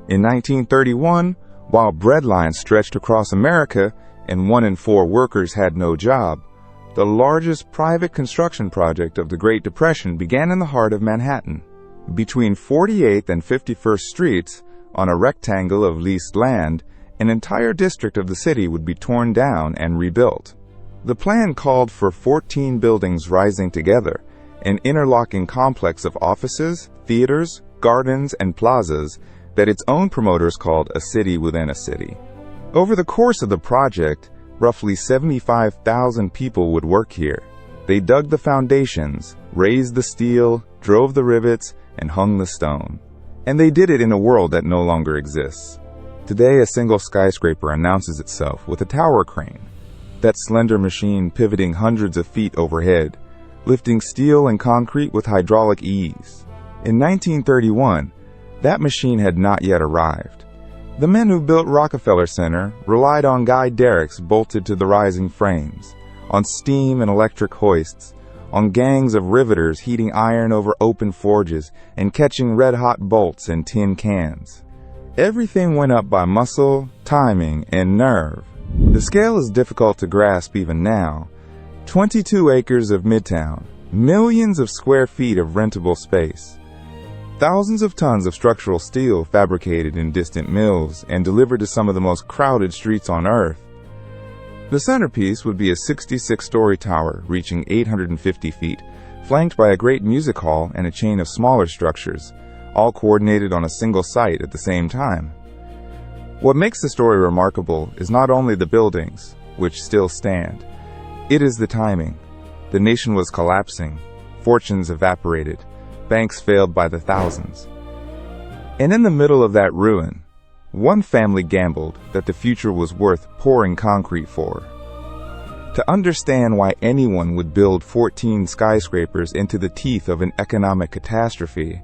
In 1931, while bread lines stretched across America and 1 in 4 workers had no job, the largest private construction project of the Great Depression began in the heart of Manhattan. Between 48th and 51st Streets, on a rectangle of leased land, an entire district of the city would be torn down and rebuilt. The plan called for 14 buildings rising together, an interlocking complex of offices, theaters, gardens, and plazas that its own promoters called a city within a city. Over the course of the project, roughly 75,000 people would work here. They dug the foundations, raised the steel, drove the rivets, and hung the stone. And they did it in a world that no longer exists. Today, a single skyscraper announces itself with a tower crane, that slender machine pivoting hundreds of feet overhead, lifting steel and concrete with hydraulic ease. In 1931, that machine had not yet arrived. The men who built Rockefeller Center relied on guy derricks bolted to the rising frames, on steam and electric hoists, on gangs of riveters heating iron over open forges and catching red-hot bolts in tin cans. Everything went up by muscle, timing, and nerve. The scale is difficult to grasp even now. 22 acres of Midtown, millions of square feet of rentable space, thousands of tons of structural steel fabricated in distant mills and delivered to some of the most crowded streets on Earth. The centerpiece would be a 66-story tower reaching 850 feet, flanked by a great music hall and a chain of smaller structures, all coordinated on a single site at the same time. What makes the story remarkable is not only the buildings, which still stand. It is the timing. The nation was collapsing, fortunes evaporated, banks failed by the thousands. And in the middle of that ruin, one family gambled that the future was worth pouring concrete for. To understand why anyone would build 14 skyscrapers into the teeth of an economic catastrophe,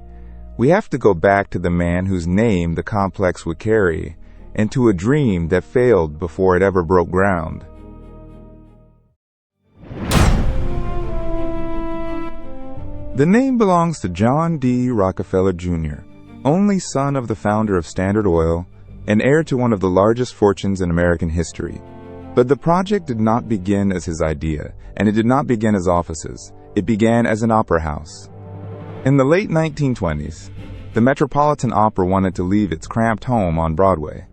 we have to go back to the man whose name the complex would carry, and to a dream that failed before it ever broke ground. The name belongs to John D. Rockefeller Jr., only son of the founder of Standard Oil and heir to one of the largest fortunes in American history. But the project did not begin as his idea, and it did not begin as offices. It began as an opera house. In the late 1920s, the Metropolitan Opera wanted to leave its cramped home on Broadway.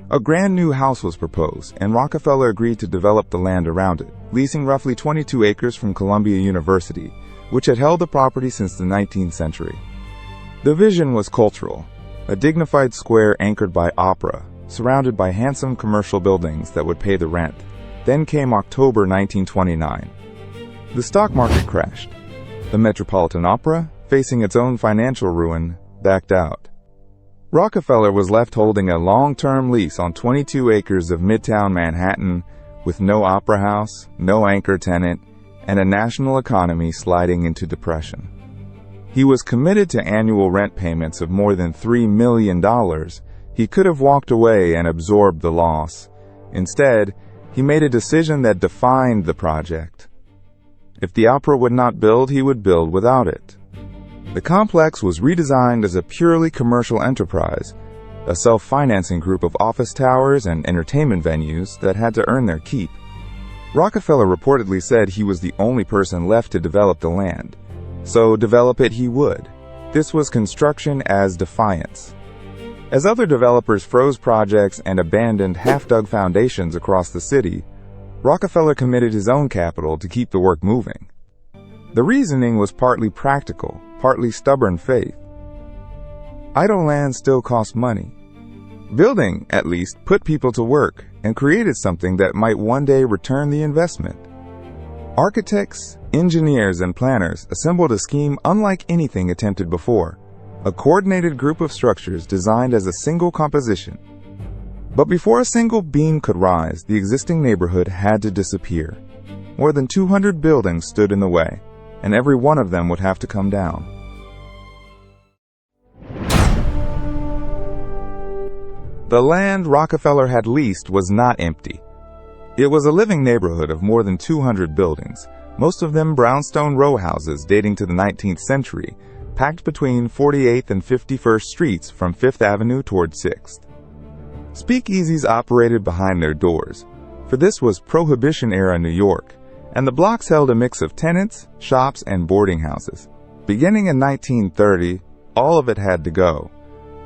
A brand new house was proposed, and Rockefeller agreed to develop the land around it, leasing roughly 22 acres from Columbia University, which had held the property since the 19th century. The vision was cultural, a dignified square anchored by opera, surrounded by handsome commercial buildings that would pay the rent. Then came October 1929. The stock market crashed. The Metropolitan Opera, facing its own financial ruin, backed out. Rockefeller was left holding a long-term lease on 22 acres of Midtown Manhattan with no opera house, no anchor tenant, and a national economy sliding into depression. He was committed to annual rent payments of more than $3 million. He could have walked away and absorbed the loss. Instead, he made a decision that defined the project. If the opera would not build, he would build without it. The complex was redesigned as a purely commercial enterprise, a self-financing group of office towers and entertainment venues that had to earn their keep. Rockefeller reportedly said he was the only person left to develop the land, so develop it he would. This was construction as defiance. As other developers froze projects and abandoned half-dug foundations across the city, Rockefeller committed his own capital to keep the work moving. The reasoning was partly practical, partly stubborn faith. Idle land still cost money. Building, at least, put people to work and created something that might one day return the investment. Architects, engineers, and planners assembled a scheme unlike anything attempted before, a coordinated group of structures designed as a single composition. But before a single beam could rise, the existing neighborhood had to disappear. More than 200 buildings stood in the way, and every one of them would have to come down. The land Rockefeller had leased was not empty. It was a living neighborhood of more than 200 buildings, most of them brownstone row houses dating to the 19th century, packed between 48th and 51st Streets from 5th Avenue toward 6th. Speakeasies operated behind their doors, for this was Prohibition-era New York, and the blocks held a mix of tenants, shops, and boarding houses. Beginning in 1930, all of it had to go.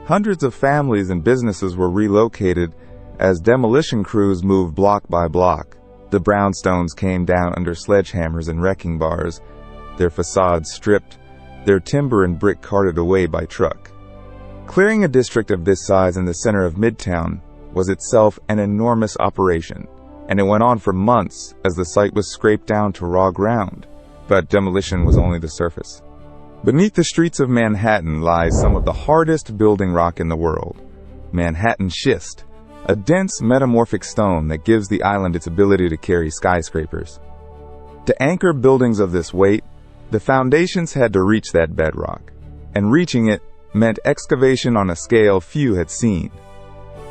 Hundreds of families and businesses were relocated as demolition crews moved block by block. The brownstones came down under sledgehammers and wrecking bars, their facades stripped, their timber and brick carted away by truck. Clearing a district of this size in the center of Midtown was itself an enormous operation, and it went on for months as the site was scraped down to raw ground. But demolition was only the surface. Beneath the streets of Manhattan lies some of the hardest building rock in the world, Manhattan schist, a dense metamorphic stone that gives the island its ability to carry skyscrapers. To anchor buildings of this weight, the foundations had to reach that bedrock, and reaching it meant excavation on a scale few had seen.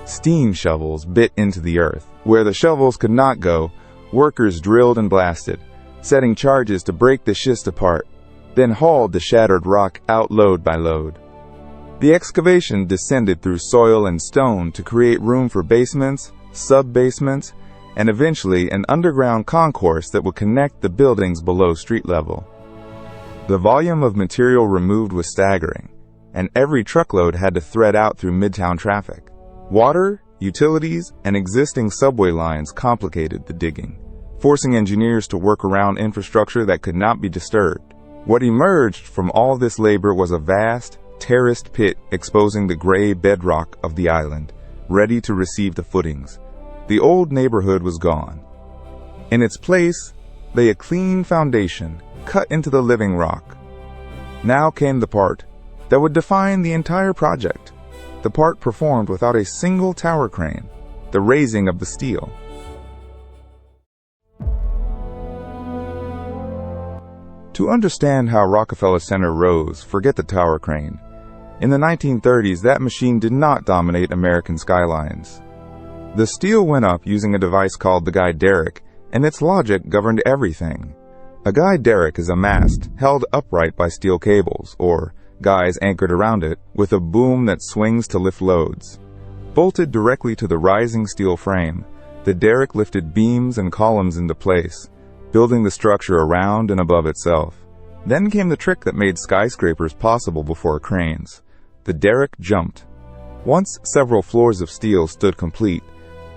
Steam shovels bit into the earth. Where the shovels could not go, workers drilled and blasted, setting charges to break the schist apart, then hauled the shattered rock out load by load. The excavation descended through soil and stone to create room for basements, sub-basements, and eventually an underground concourse that would connect the buildings below street level. The volume of material removed was staggering, and every truckload had to thread out through Midtown traffic. Water, utilities, and existing subway lines complicated the digging, forcing engineers to work around infrastructure that could not be disturbed. What emerged from all this labor was a vast, terraced pit exposing the gray bedrock of the island, ready to receive the footings. The old neighborhood was gone. In its place lay a clean foundation cut into the living rock. Now came the part that would define the entire project, the part performed without a single tower crane, the raising of the steel. To understand how Rockefeller Center rose, forget the tower crane. In the 1930s, that machine did not dominate American skylines. The steel went up using a device called the guy derrick, and its logic governed everything. A guy derrick is a mast held upright by steel cables, or guys anchored around it, with a boom that swings to lift loads. Bolted directly to the rising steel frame, the derrick lifted beams and columns into place, building the structure around and above itself. Then came the trick that made skyscrapers possible before cranes. The derrick jumped. Once several floors of steel stood complete,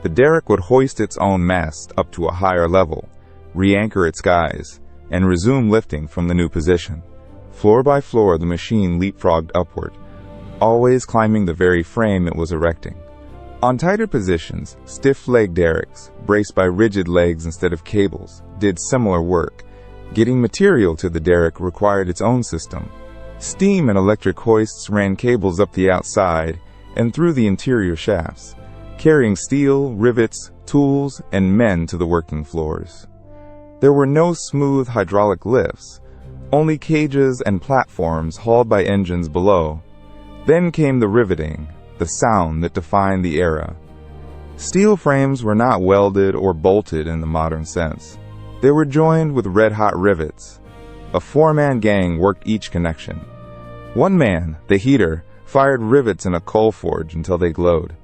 the derrick would hoist its own mast up to a higher level, re-anchor its guys, and resume lifting from the new position. Floor by floor, the machine leapfrogged upward, always climbing the very frame it was erecting. On tighter positions, stiff-legged derricks, braced by rigid legs instead of cables, did similar work. Getting material to the derrick required its own system. Steam and electric hoists ran cables up the outside and through the interior shafts, carrying steel, rivets, tools, and men to the working floors. There were no smooth hydraulic lifts, only cages and platforms hauled by engines below. Then came the riveting, the sound that defined the era. Steel frames were not welded or bolted in the modern sense. They were joined with red-hot rivets. A four-man gang worked each connection. One man, the heater, fired rivets in a coal forge until they glowed.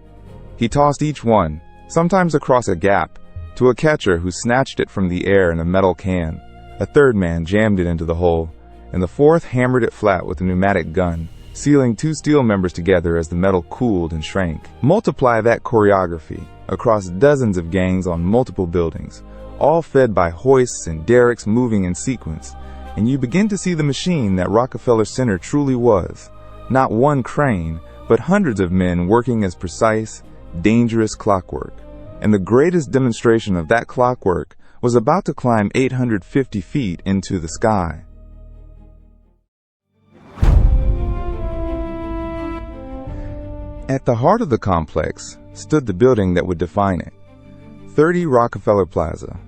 He tossed each one, sometimes across a gap, to a catcher who snatched it from the air in a metal can. A third man jammed it into the hole, and the fourth hammered it flat with a pneumatic gun, sealing two steel members together as the metal cooled and shrank. Multiply that choreography across dozens of gangs on multiple buildings, all fed by hoists and derricks moving in sequence, and you begin to see the machine that Rockefeller Center truly was. Not one crane, but hundreds of men working as precise, dangerous clockwork. And the greatest demonstration of that clockwork was about to climb 850 feet into the sky. At the heart of the complex stood the building that would define it, 30 Rockefeller Plaza,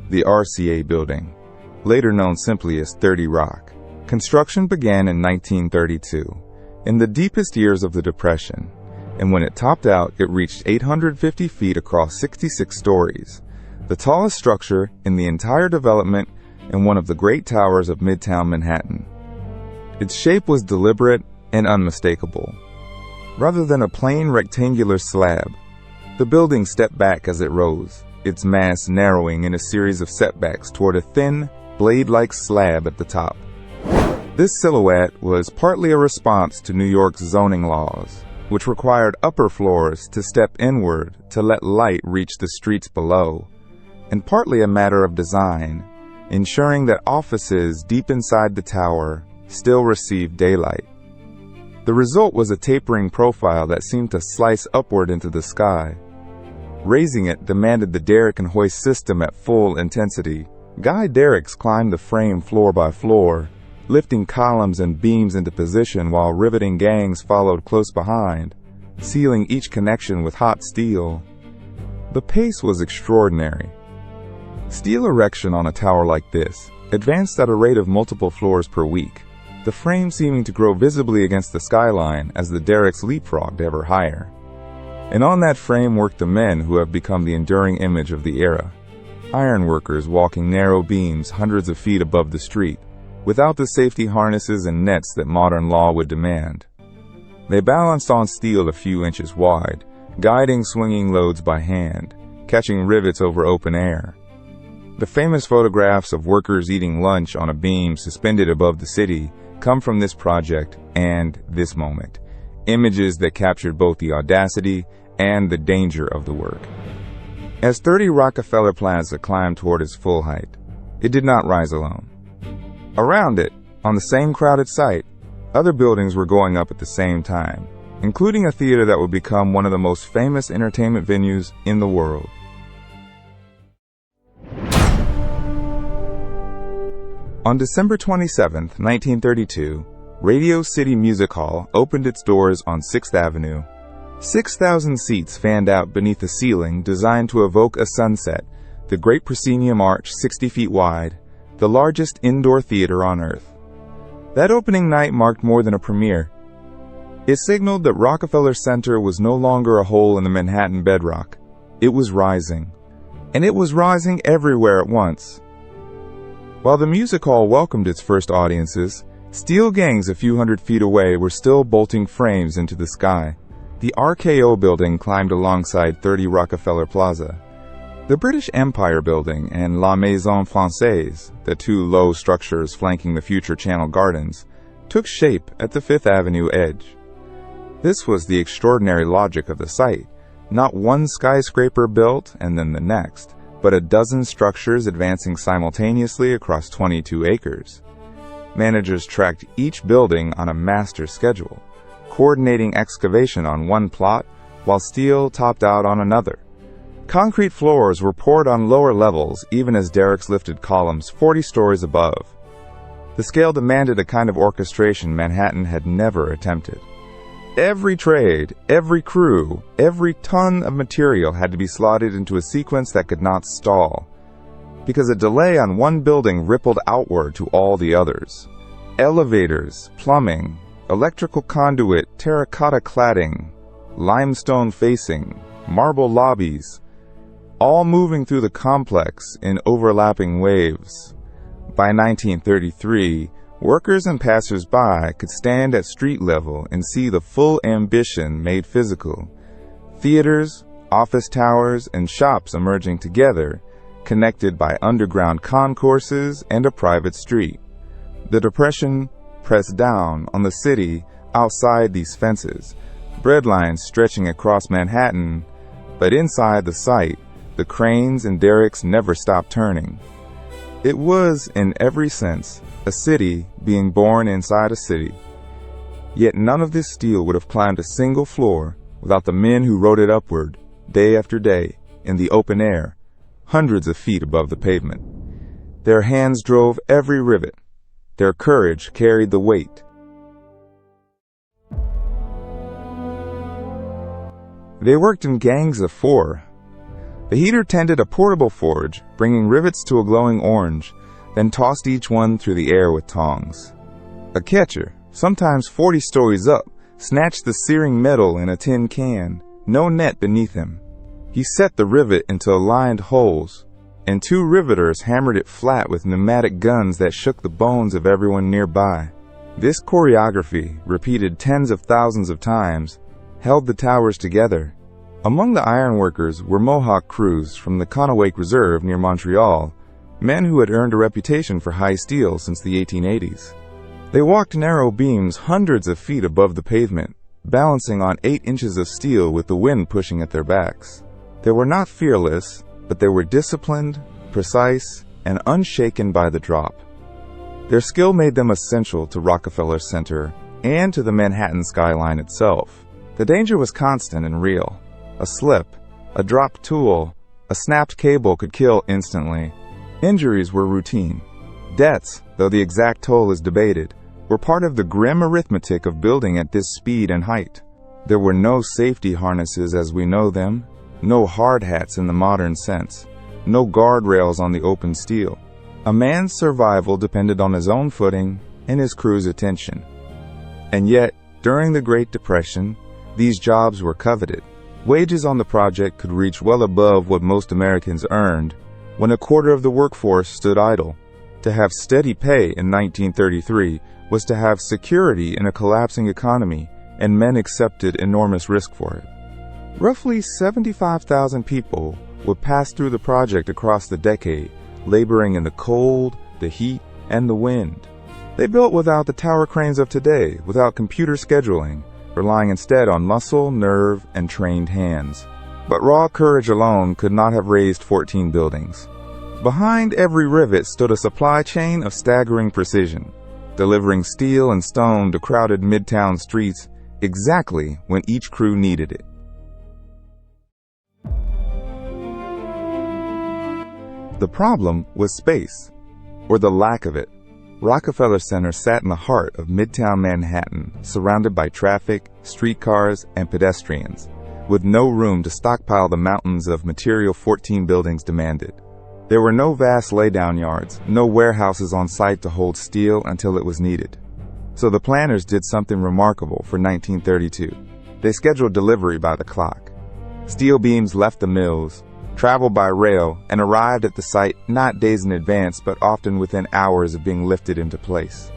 the RCA building, later known simply as 30 Rock. Construction began in 1932, in the deepest years of the Depression, and when it topped out, it reached 850 feet across 66 stories, the tallest structure in the entire development and one of the great towers of Midtown Manhattan. Its shape was deliberate and unmistakable. Rather than a plain rectangular slab, the building stepped back as it rose, its mass narrowing in a series of setbacks toward a thin, blade-like slab at the top. This silhouette was partly a response to New York's zoning laws, which required upper floors to step inward to let light reach the streets below, and partly a matter of design, ensuring that offices deep inside the tower still received daylight. The result was a tapering profile that seemed to slice upward into the sky. Raising it demanded the derrick and hoist system at full intensity. Guy derricks climbed the frame floor by floor, lifting columns and beams into position while riveting gangs followed close behind, sealing each connection with hot steel. The pace was extraordinary. Steel erection on a tower like this advanced at a rate of multiple floors per week, the frame seeming to grow visibly against the skyline as the derricks leapfrogged ever higher. And on that frame worked the men who have become the enduring image of the era. Ironworkers walking narrow beams hundreds of feet above the street, without the safety harnesses and nets that modern law would demand. They balanced on steel a few inches wide, guiding swinging loads by hand, catching rivets over open air. The famous photographs of workers eating lunch on a beam suspended above the city come from this project and this moment, images that captured both the audacity and the danger of the work. As 30 Rockefeller Plaza climbed toward its full height, it did not rise alone. Around it, on the same crowded site, other buildings were going up at the same time, including a theater that would become one of the most famous entertainment venues in the world. On December 27, 1932, Radio City Music Hall opened its doors on 6th Avenue. 6,000 seats fanned out beneath a ceiling designed to evoke a sunset, the Great Proscenium Arch 60 feet wide, the largest indoor theater on Earth. That opening night marked more than a premiere. It signaled that Rockefeller Center was no longer a hole in the Manhattan bedrock. It was rising. And it was rising everywhere at once. While the music hall welcomed its first audiences, steel gangs a few hundred feet away were still bolting frames into the sky. The RKO building climbed alongside 30 Rockefeller Plaza. The British Empire Building and La Maison Française, the two low structures flanking the future Channel Gardens, took shape at the 5th Avenue edge. This was the extraordinary logic of the site. Not one skyscraper built and then the next, but a dozen structures advancing simultaneously across 22 acres. Managers tracked each building on a master schedule, coordinating excavation on one plot while steel topped out on another. Concrete floors were poured on lower levels even as derricks lifted columns 40 stories above. The scale demanded a kind of orchestration Manhattan had never attempted. Every trade, every crew, every ton of material had to be slotted into a sequence that could not stall, because a delay on one building rippled outward to all the others. Elevators, plumbing, electrical conduit, terracotta cladding, limestone facing, marble lobbies, all moving through the complex in overlapping waves. By 1933, workers and passers-by could stand at street level and see the full ambition made physical. Theaters, office towers, and shops emerging together, connected by underground concourses and a private street. The Depression pressed down on the city outside these fences, breadlines stretching across Manhattan, but inside the site, the cranes and derricks never stopped turning. It was, in every sense, a city being born inside a city. Yet none of this steel would have climbed a single floor without the men who rode it upward, day after day, in the open air, hundreds of feet above the pavement. Their hands drove every rivet. Their courage carried the weight. They worked in gangs of 4. The heater tended a portable forge, bringing rivets to a glowing orange, then tossed each one through the air with tongs. A catcher, sometimes 40 stories up, snatched the searing metal in a tin can, no net beneath him. He set the rivet into aligned holes, and 2 riveters hammered it flat with pneumatic guns that shook the bones of everyone nearby. This choreography, repeated tens of thousands of times, held the towers together. Among the ironworkers were Mohawk crews from the Conowick Reserve near Montreal, men who had earned a reputation for high steel since the 1880s. They walked narrow beams hundreds of feet above the pavement, balancing on 8 inches of steel with the wind pushing at their backs. They were not fearless, but they were disciplined, precise, and unshaken by the drop. Their skill made them essential to Rockefeller Center and to the Manhattan skyline itself. The danger was constant and real. A slip, a dropped tool, a snapped cable could kill instantly. Injuries were routine. Deaths, though the exact toll is debated, were part of the grim arithmetic of building at this speed and height. There were no safety harnesses as we know them, no hard hats in the modern sense, no guardrails on the open steel. A man's survival depended on his own footing and his crew's attention. And yet, during the Great Depression, these jobs were coveted. Wages on the project could reach well above what most Americans earned when a quarter of the workforce stood idle. To have steady pay in 1933 was to have security in a collapsing economy, and men accepted enormous risk for it. Roughly 75,000 people would pass through the project across the decade, laboring in the cold, the heat, and the wind. They built without the tower cranes of today, without computer scheduling, relying instead on muscle, nerve, and trained hands. But raw courage alone could not have raised 14 buildings. Behind every rivet stood a supply chain of staggering precision, delivering steel and stone to crowded Midtown streets exactly when each crew needed it. The problem was space, or the lack of it. Rockefeller Center sat in the heart of Midtown Manhattan, surrounded by traffic, streetcars, and pedestrians, with no room to stockpile the mountains of material 14 buildings demanded. There were no vast laydown yards, no warehouses on site to hold steel until it was needed. So the planners did something remarkable for 1932. They scheduled delivery by the clock. Steel beams left the mills, traveled by rail, and arrived at the site not days in advance but often within hours of being lifted into place.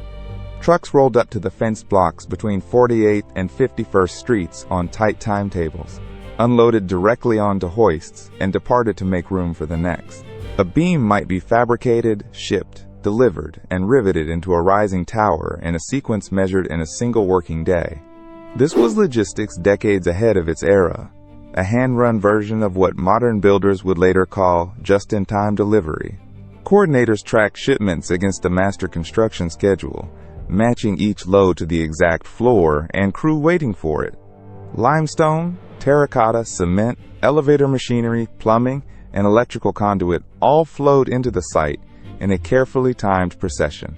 Trucks rolled up to the fenced blocks between 48th and 51st Streets on tight timetables, unloaded directly onto hoists, and departed to make room for the next. A beam might be fabricated, shipped, delivered, and riveted into a rising tower in a sequence measured in a single working day. This was logistics decades ahead of its era, a hand-run version of what modern builders would later call just-in-time delivery. Coordinators tracked shipments against a master construction schedule, matching each load to the exact floor and crew waiting for it. Limestone, terracotta, cement, elevator machinery, plumbing, and electrical conduit all flowed into the site in a carefully timed procession.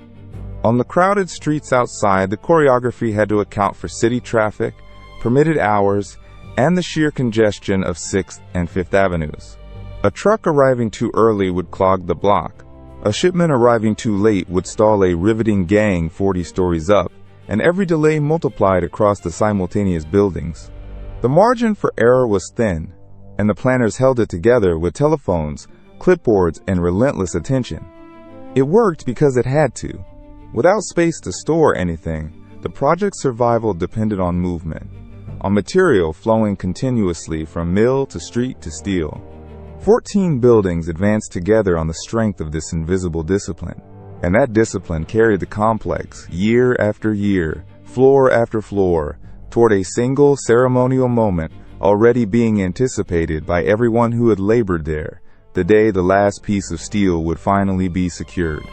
On the crowded streets outside, the choreography had to account for city traffic, permitted hours, and the sheer congestion of 6th and 5th Avenues. A truck arriving too early would clog the block. A shipment arriving too late would stall a riveting gang 40 stories up, and every delay multiplied across the simultaneous buildings. The margin for error was thin, and the planners held it together with telephones, clipboards, and relentless attention. It worked because it had to. Without space to store anything, the project's survival depended on movement, on material flowing continuously from mill to street to steel. 14 buildings advanced together on the strength of this invisible discipline, and that discipline carried the complex, year after year, floor after floor, toward a single ceremonial moment already being anticipated by everyone who had labored there, the day the last piece of steel would finally be secured.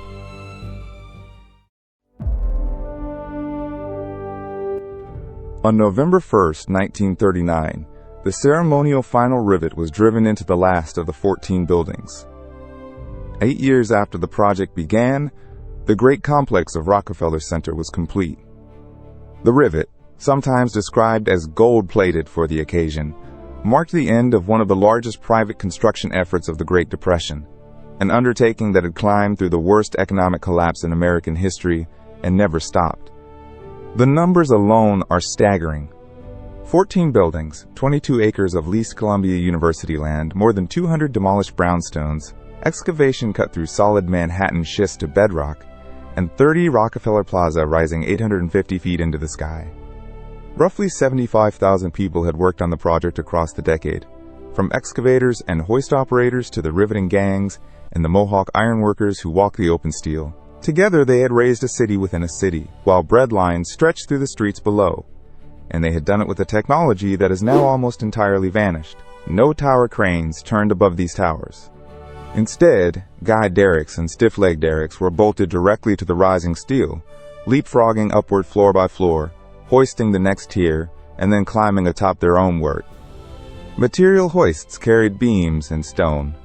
On November 1st, 1939, the ceremonial final rivet was driven into the last of the 14 buildings. 8 years after the project began, the great complex of Rockefeller Center was complete. The rivet, sometimes described as gold-plated for the occasion, marked the end of one of the largest private construction efforts of the Great Depression, an undertaking that had climbed through the worst economic collapse in American history and never stopped. The numbers alone are staggering. 14 buildings, 22 acres of leased Columbia University land, more than 200 demolished brownstones, excavation cut through solid Manhattan schist to bedrock, and 30 Rockefeller Plaza rising 850 feet into the sky. Roughly 75,000 people had worked on the project across the decade, from excavators and hoist operators to the riveting gangs and the Mohawk ironworkers who walk the open steel. Together they had raised a city within a city, while bread lines stretched through the streets below. And they had done it with a technology that has now almost entirely vanished. No tower cranes turned above these towers. Instead, guide derricks and stiff-leg derricks were bolted directly to the rising steel, leapfrogging upward floor by floor, hoisting the next tier, and then climbing atop their own work. Material hoists carried beams and stone.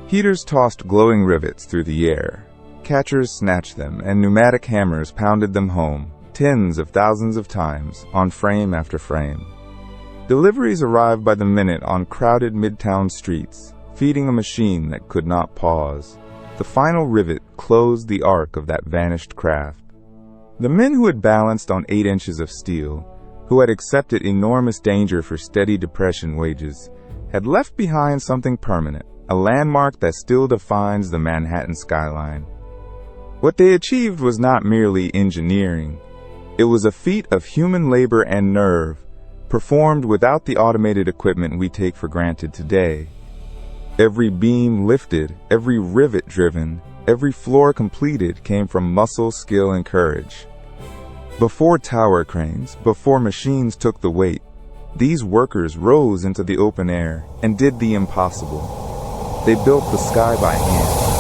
Heaters tossed glowing rivets through the air. Catchers snatched them, and pneumatic hammers pounded them home, tens of thousands of times, on frame after frame. Deliveries arrived by the minute on crowded Midtown streets, feeding a machine that could not pause. The final rivet closed the arc of that vanished craft. The men who had balanced on 8 inches of steel, who had accepted enormous danger for steady depression wages, had left behind something permanent, a landmark that still defines the Manhattan skyline. What they achieved was not merely engineering. It was a feat of human labor and nerve, performed without the automated equipment we take for granted today. Every beam lifted, every rivet driven, every floor completed came from muscle, skill, and courage. Before tower cranes, before machines took the weight, these workers rose into the open air and did the impossible. They built the sky by hand.